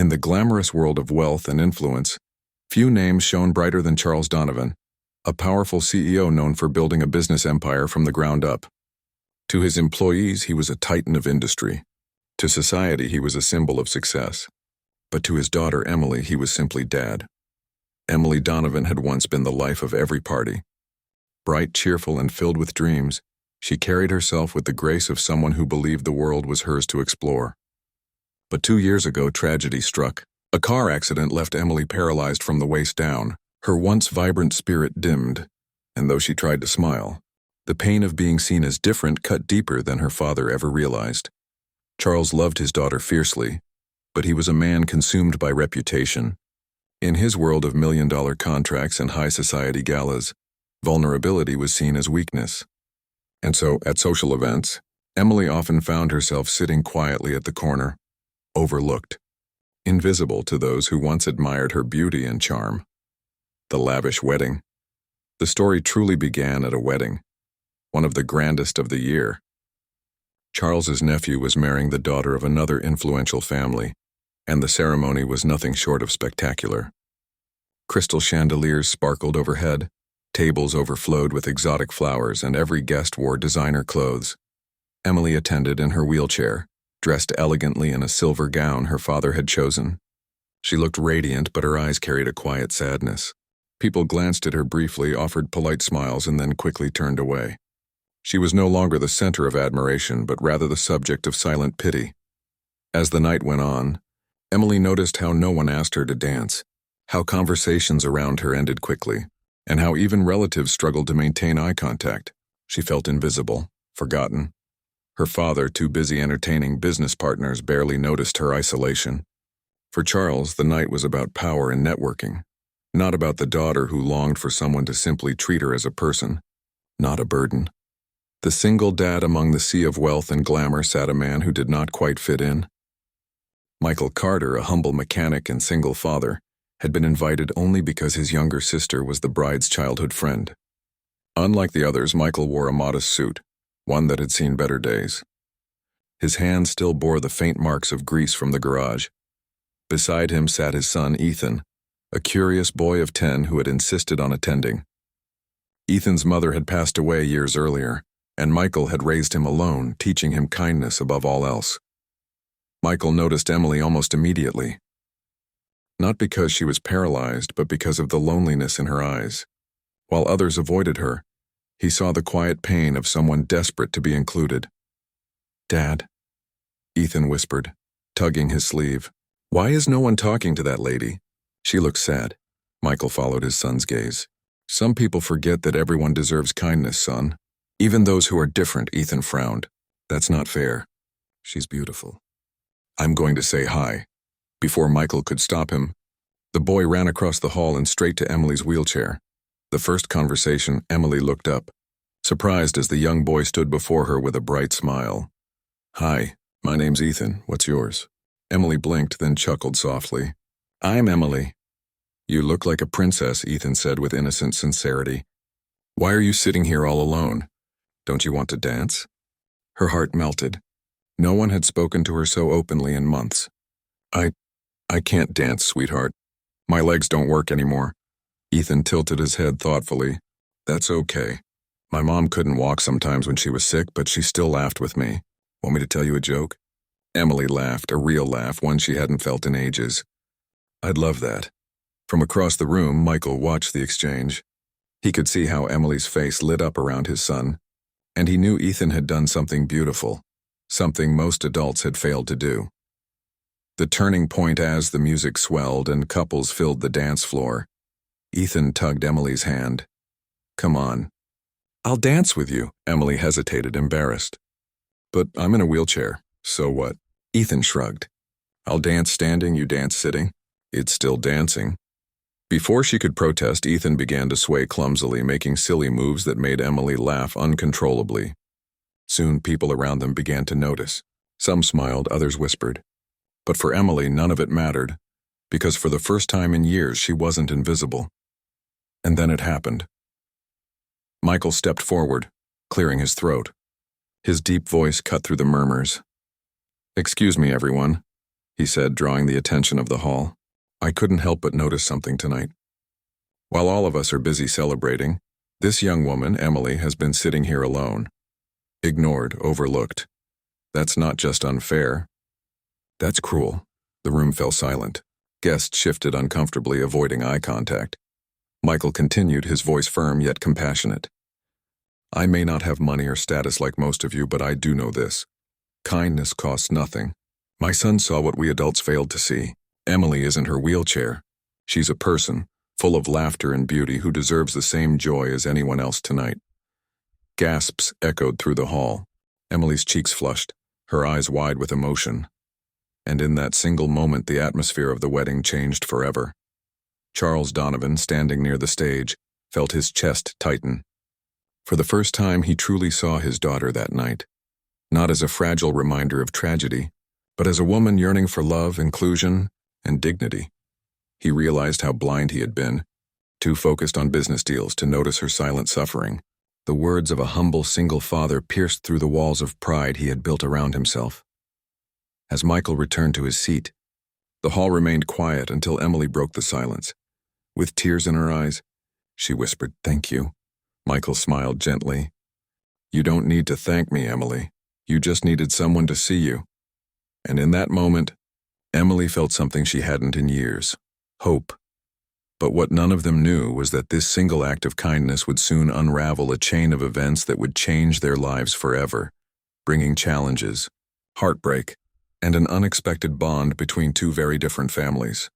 In the glamorous world of wealth and influence, few names shone brighter than Charles Donovan, a powerful CEO known for building a business empire from the ground up. To his employees, he was a titan of industry. To society, he was a symbol of success. But to his daughter, Emily, he was simply Dad. Emily Donovan had once been the life of every party. Bright, cheerful, and filled with dreams, she carried herself with the grace of someone who believed the world was hers to explore. But 2 years ago, tragedy struck. A car accident left Emily paralyzed from the waist down. Her once vibrant spirit dimmed, and though she tried to smile, the pain of being seen as different cut deeper than her father ever realized. Charles loved his daughter fiercely, but he was a man consumed by reputation. In his world of million-dollar contracts and high society galas, vulnerability was seen as weakness. And so, at social events, Emily often found herself sitting quietly at the corner, overlooked, invisible to those who once admired her beauty and charm. The lavish wedding. The story truly began at a wedding, one of the grandest of the year. Charles's nephew was marrying the daughter of another influential family, and the ceremony was nothing short of spectacular. Crystal chandeliers sparkled overhead, tables overflowed with exotic flowers, and every guest wore designer clothes. Emily attended in her wheelchair, dressed elegantly in a silver gown her father had chosen. She looked radiant, but her eyes carried a quiet sadness. People glanced at her briefly, offered polite smiles, and then quickly turned away. She was no longer the center of admiration, but rather the subject of silent pity. As the night went on, Emily noticed how no one asked her to dance, how conversations around her ended quickly, and how even relatives struggled to maintain eye contact. She felt invisible, forgotten. Her father, too busy entertaining business partners, barely noticed her isolation. For Charles, the night was about power and networking, not about the daughter who longed for someone to simply treat her as a person, not a burden. The single dad among the sea of wealth and glamour sat a man who did not quite fit in. Michael Carter, a humble mechanic and single father, had been invited only because his younger sister was the bride's childhood friend. Unlike the others, Michael wore a modest suit, one that had seen better days. His hand still bore the faint marks of grease from the garage. Beside him sat his son, Ethan, a curious boy of 10 who had insisted on attending. Ethan's mother had passed away years earlier, and Michael had raised him alone, teaching him kindness above all else. Michael noticed Emily almost immediately. Not because she was paralyzed, but because of the loneliness in her eyes. While others avoided her, he saw the quiet pain of someone desperate to be included. "Dad," Ethan whispered, tugging his sleeve. "Why is no one talking to that lady? She looks sad." Michael followed his son's gaze. "Some people forget that everyone deserves kindness, son. Even those who are different," Ethan frowned. "That's not fair. She's beautiful. I'm going to say hi." Before Michael could stop him, the boy ran across the hall and straight to Emily's wheelchair. The first conversation, Emily looked up, surprised as the young boy stood before her with a bright smile. "Hi, my name's Ethan. What's yours?" Emily blinked, then chuckled softly. "I'm Emily." "You look like a princess," Ethan said with innocent sincerity. "Why are you sitting here all alone? Don't you want to dance?" Her heart melted. No one had spoken to her so openly in months. I can't dance, sweetheart. My legs don't work anymore." Ethan tilted his head thoughtfully. "That's okay. My mom couldn't walk sometimes when she was sick, but she still laughed with me. Want me to tell you a joke?" Emily laughed, a real laugh, one she hadn't felt in ages. "I'd love that." From across the room, Michael watched the exchange. He could see how Emily's face lit up around his son, and he knew Ethan had done something beautiful, something most adults had failed to do. The turning point as the music swelled and couples filled the dance floor. Ethan tugged Emily's hand. "Come on." "I'll dance with you," Emily hesitated, embarrassed. "But I'm in a wheelchair, so what?" Ethan shrugged. "I'll dance standing, you dance sitting. It's still dancing." Before she could protest, Ethan began to sway clumsily, making silly moves that made Emily laugh uncontrollably. Soon people around them began to notice. Some smiled, others whispered. But for Emily, none of it mattered, because for the first time in years she wasn't invisible. And then it happened. Michael stepped forward, clearing his throat. His deep voice cut through the murmurs. "Excuse me, everyone." he said, drawing the attention of the hall. "I couldn't help but notice something tonight. While all of us are busy celebrating, this young woman, Emily, has been sitting here alone. Ignored, overlooked. That's not just unfair. That's cruel." The room fell silent. Guests shifted uncomfortably, avoiding eye contact. Michael continued, his voice firm yet compassionate. "I may not have money or status like most of you, but I do know this. Kindness costs nothing. My son saw what we adults failed to see. Emily isn't her wheelchair. She's a person, full of laughter and beauty, who deserves the same joy as anyone else tonight." Gasps echoed through the hall. Emily's cheeks flushed, her eyes wide with emotion. And in that single moment, the atmosphere of the wedding changed forever. Charles Donovan, standing near the stage, felt his chest tighten. For the first time, he truly saw his daughter that night, not as a fragile reminder of tragedy, but as a woman yearning for love, inclusion, and dignity. He realized how blind he had been, too focused on business deals to notice her silent suffering. The words of a humble single father pierced through the walls of pride he had built around himself. As Michael returned to his seat, the hall remained quiet until Emily broke the silence. With tears in her eyes, she whispered, "Thank you." Michael smiled gently. "You don't need to thank me, Emily. You just needed someone to see you." And in that moment, Emily felt something she hadn't in years: hope. But what none of them knew was that this single act of kindness would soon unravel a chain of events that would change their lives forever, bringing challenges, heartbreak, and an unexpected bond between two very different families.